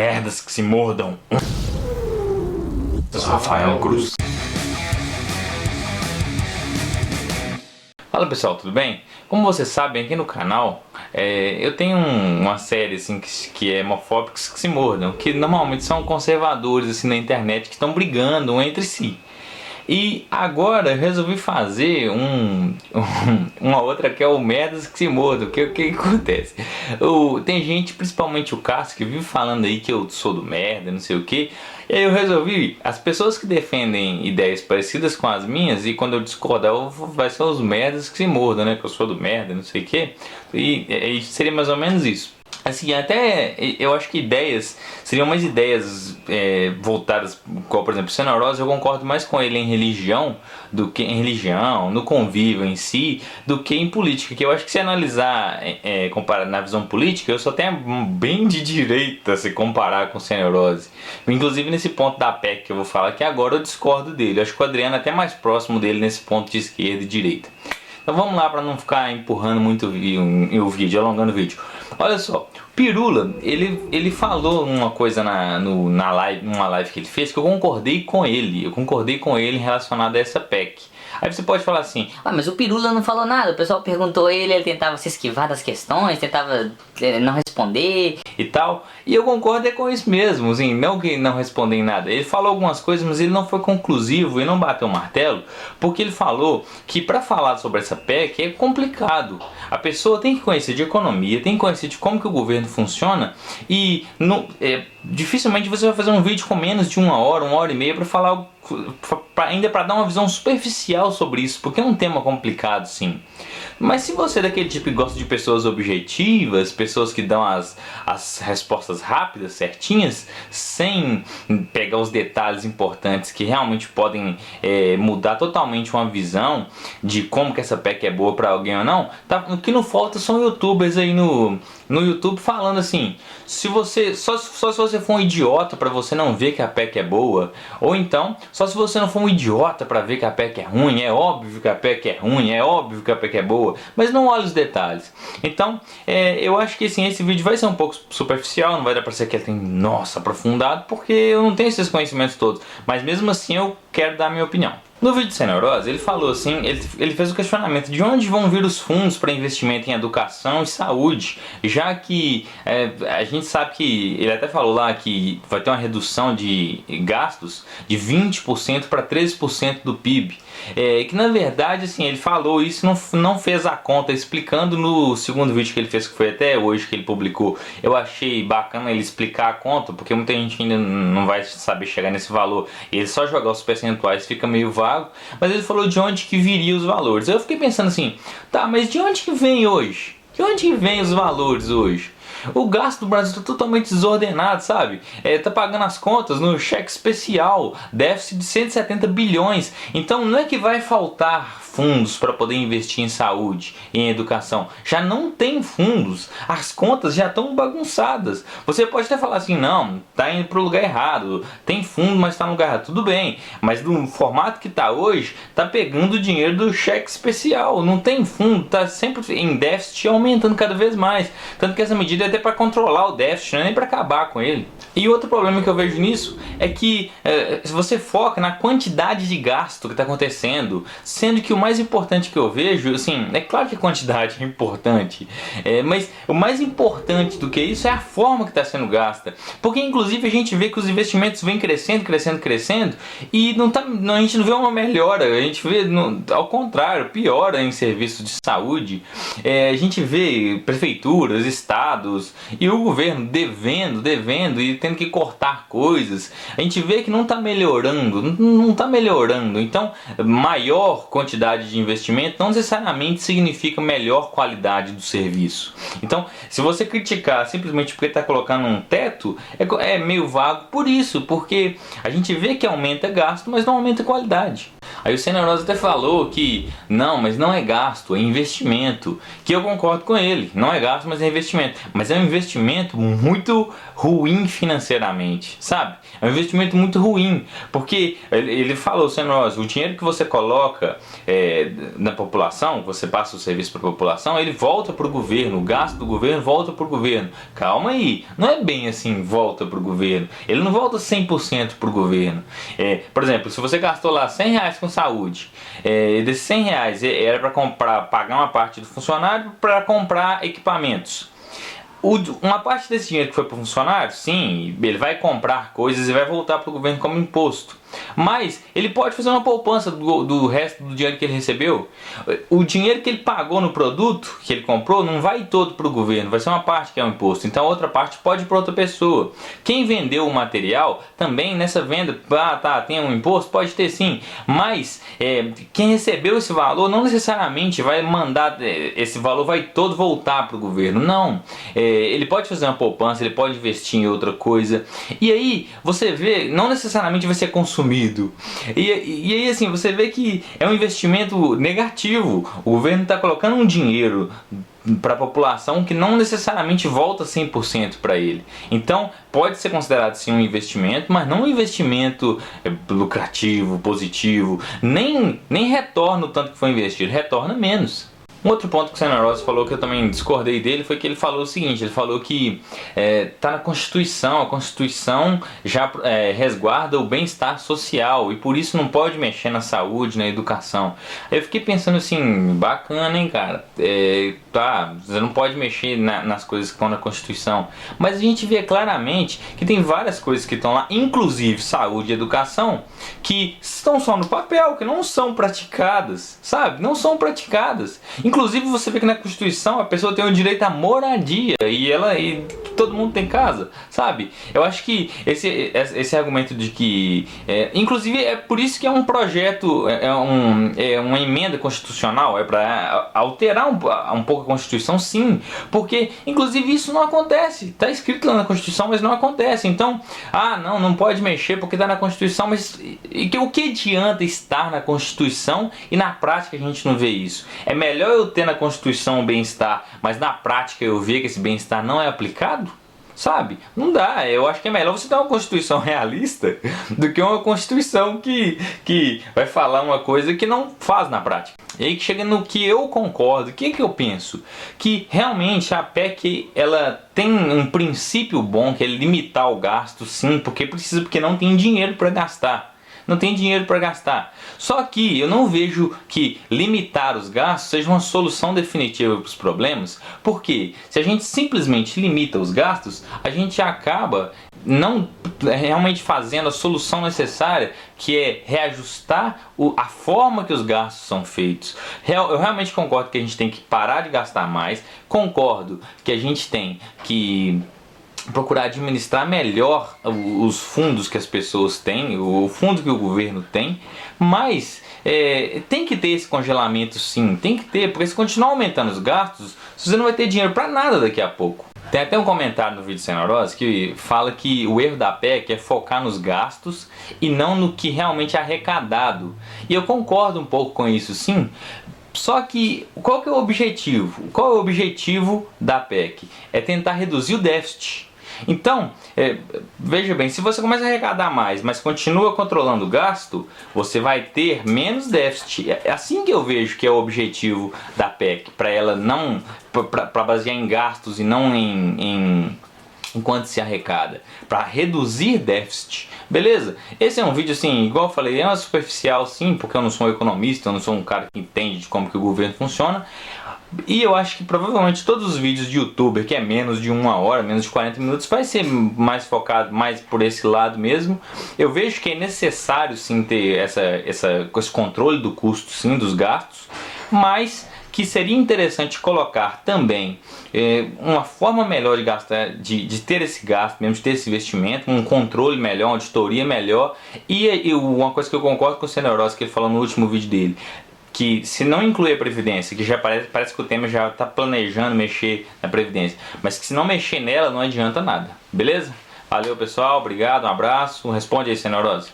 merdas que se mordam. Eu sou Rafael Cruz. Fala pessoal, tudo bem? Como vocês sabem, aqui no canal eu tenho uma série assim que é Homofóbicos que se mordam, que normalmente são conservadores assim na internet que estão brigando um entre si. E agora eu resolvi fazer uma outra que é o Merdas que se mordam. O que acontece? Tem gente, principalmente o Cássio, que vive falando aí que eu sou do merda, não sei o que. E aí eu resolvi, as pessoas que defendem ideias parecidas com as minhas, e quando eu discordar vai ser os merdas que se mordam, né? Que eu sou do merda, não sei o que. E seria mais ou menos isso. Assim, até eu acho que ideias seriam mais ideias voltadas, como por exemplo, Cenourose, eu concordo mais com ele em religião, no convívio em si, do que em política. Que eu acho que se analisar comparado na visão política, eu sou até bem de direita se comparar com Cenourose. Inclusive nesse ponto da PEC que eu vou falar, que agora eu discordo dele. Eu acho que o Adriano é até mais próximo dele nesse ponto de esquerda e direita. Então vamos lá, para não ficar empurrando muito o vídeo, alongando o vídeo. Olha só, Pirula, ele falou uma coisa numa live que ele fez que eu concordei com ele. Eu concordei com ele relacionado a essa PEC. Aí você pode falar assim: mas o Pirula não falou nada. O pessoal perguntou ele tentava se esquivar das questões, tentava não responder e tal. E eu concordo com isso mesmo, assim, não que não respondeu em nada. Ele falou algumas coisas, mas ele não foi conclusivo e não bateu o martelo, porque ele falou que para falar sobre essa PEC é complicado. A pessoa tem que conhecer de economia, tem que conhecer de como que o governo funciona, e dificilmente você vai fazer um vídeo com menos de uma hora e meia para falar, ainda para dar uma visão superficial sobre isso, porque é um tema complicado, sim. Mas se você é daquele tipo que gosta de pessoas objetivas, pessoas que dão as respostas rápidas, certinhas, sem pegar os detalhes importantes que realmente podem mudar totalmente uma visão de como que essa PEC é boa para alguém ou não, o que não falta são youtubers aí no YouTube falando assim: só se você for um idiota para você não ver que a PEC é boa, ou então só se você não for um idiota para ver que a PEC é ruim, é óbvio que a PEC é ruim, é óbvio que a PEC é boa, mas não olha os detalhes. Então eu acho que assim, esse vídeo vai ser um pouco superficial, não vai dar para ser que ele tem aprofundado, porque eu não tenho esses conhecimentos todos, mas mesmo assim eu quero dar a minha opinião. No vídeo de Cenourose, ele falou assim, ele fez o questionamento de onde vão vir os fundos para investimento em educação e saúde, já que a gente sabe que, ele até falou lá que vai ter uma redução de gastos de 20% para 13% do PIB. Que na verdade, assim, ele falou isso, não fez a conta, explicando no segundo vídeo que ele fez, que foi até hoje que ele publicou. Eu achei bacana ele explicar a conta, porque muita gente ainda não vai saber chegar nesse valor, e ele só jogar os percentuais fica meio vago, mas ele falou de onde que viria os valores. Eu fiquei pensando assim, tá, mas de onde que vem hoje? De onde que vem os valores hoje? O gasto do Brasil está totalmente desordenado, sabe? Tá pagando as contas no cheque especial, déficit de 170 bilhões. Então não é que vai faltar fundos para poder investir em saúde e em educação. Já não tem fundos, as contas já estão bagunçadas. Você pode até falar assim: não, tá indo para o lugar errado, tem fundo, mas está no lugar errado. Tudo bem, mas no formato que está hoje, tá pegando o dinheiro do cheque especial. Não tem fundo, tá sempre em déficit, aumentando cada vez mais. Tanto que essa medida é até para controlar o déficit, não é nem para acabar com ele. E outro problema que eu vejo nisso é que se você foca na quantidade de gasto que está acontecendo, sendo que o mais importante que eu vejo, assim, é claro que a quantidade é importante, mas o mais importante do que isso é a forma que está sendo gasta, porque inclusive a gente vê que os investimentos vêm crescendo e a gente não vê uma melhora, a gente vê ao contrário, piora em serviços de saúde. A gente vê prefeituras, estados e o governo devendo e tendo que cortar coisas. A gente vê que não está melhorando. Então, maior quantidade de investimento não necessariamente significa melhor qualidade do serviço. Então, se você criticar simplesmente porque está colocando um teto, é meio vago por isso, porque a gente vê que aumenta gasto, mas não aumenta qualidade. Aí o Senerosa até falou que não, mas não é gasto, é investimento. Que eu concordo com ele, não é gasto, mas é investimento. Mas é um investimento muito ruim financeiramente, sabe? É um investimento muito ruim, porque ele falou, Senerosa, o dinheiro que você coloca na população, você passa o serviço para a população, ele volta para o governo, o gasto do governo volta para o governo. Calma aí, não é bem assim, volta para o governo. Ele não volta 100% para o governo. Por exemplo, se você gastou lá R$100 com saúde, desses R$100 era para pagar uma parte do funcionário para comprar equipamentos. Uma parte desse dinheiro que foi para o funcionário, sim, ele vai comprar coisas e vai voltar para o governo como imposto. Mas ele pode fazer uma poupança do resto do dinheiro que ele recebeu. O dinheiro que ele pagou no produto que ele comprou não vai todo para o governo, vai ser uma parte que é um imposto. Então a outra parte pode ir para outra pessoa. Quem vendeu o material também nessa venda, tem um imposto? Pode ter sim. Mas quem recebeu esse valor não necessariamente vai mandar, esse valor vai todo voltar para o governo. Não. Ele pode fazer uma poupança, ele pode investir em outra coisa. E aí você vê, não necessariamente vai ser consumido. E aí assim, você vê que é um investimento negativo. O governo está colocando um dinheiro para a população que não necessariamente volta 100% para ele. Então pode ser considerado sim um investimento, mas não um investimento lucrativo, positivo. Nem retorna o tanto que foi investido, retorna menos. Um outro ponto que o Senerosa falou que eu também discordei dele foi que ele falou o seguinte, ele falou que está na Constituição, a Constituição já resguarda o bem-estar social e por isso não pode mexer na saúde, na educação. Aí eu fiquei pensando assim, bacana, hein, cara, você não pode mexer nas coisas que estão na Constituição, mas a gente vê claramente que tem várias coisas que estão lá, inclusive saúde e educação, que estão só no papel, que não são praticadas, sabe? Não são praticadas. Inclusive você vê que na Constituição a pessoa tem o direito à moradia e todo mundo tem casa, sabe? Eu acho que esse argumento de que... inclusive é por isso que é um projeto, uma emenda constitucional, é para alterar um pouco a Constituição, sim. Porque inclusive isso não acontece. Está escrito lá na Constituição, mas não acontece. Então, não pode mexer porque está na Constituição, mas o que adianta estar na Constituição e na prática a gente não vê isso? É melhor eu ter na Constituição o bem-estar, mas na prática eu ver que esse bem-estar não é aplicado? Sabe? Não dá. Eu acho que é melhor você ter uma Constituição realista do que uma Constituição que vai falar uma coisa que não faz na prática. E aí que chega no que eu concordo, o que eu penso? Que realmente a PEC ela tem um princípio bom, que é limitar o gasto, sim, porque não tem dinheiro para gastar. Não tem dinheiro para gastar. Só que eu não vejo que limitar os gastos seja uma solução definitiva para os problemas, porque se a gente simplesmente limita os gastos, a gente acaba não realmente fazendo a solução necessária, que é reajustar a forma que os gastos são feitos. Eu realmente concordo que a gente tem que parar de gastar mais, concordo que a gente tem que procurar administrar melhor os fundos que as pessoas têm, o fundo que o governo tem, mas tem que ter esse congelamento sim, tem que ter, porque se continuar aumentando os gastos, você não vai ter dinheiro para nada daqui a pouco. Tem até um comentário no vídeo do Senerosa que fala que o erro da PEC é focar nos gastos e não no que realmente é arrecadado. E eu concordo um pouco com isso sim. Só que qual que é o objetivo? Qual é o objetivo da PEC? É tentar reduzir o déficit. Então, veja bem, se você começa a arrecadar mais, mas continua controlando o gasto, você vai ter menos déficit. É assim que eu vejo que é o objetivo da PEC, para ela não, para basear em gastos e não em quanto se arrecada, para reduzir déficit. Beleza? Esse é um vídeo assim, igual eu falei, é uma superficial sim, porque eu não sou um economista, eu não sou um cara que entende de como que o governo funciona. E eu acho que provavelmente todos os vídeos de youtuber que é menos de 1 hora, menos de 40 minutos, vai ser mais focado mais por esse lado mesmo. Eu vejo que é necessário sim ter esse controle do custo, sim, dos gastos, mas que seria interessante colocar também uma forma melhor de gastar, de ter esse gasto mesmo, de ter esse investimento, um controle melhor, uma auditoria melhor. E uma coisa que eu concordo com o Senerosa, que ele falou no último vídeo dele, que se não incluir a Previdência, que já parece que o Temer já está planejando mexer na Previdência, mas que se não mexer nela não adianta nada, beleza? Valeu pessoal, obrigado, um abraço, responde aí, Senerosa.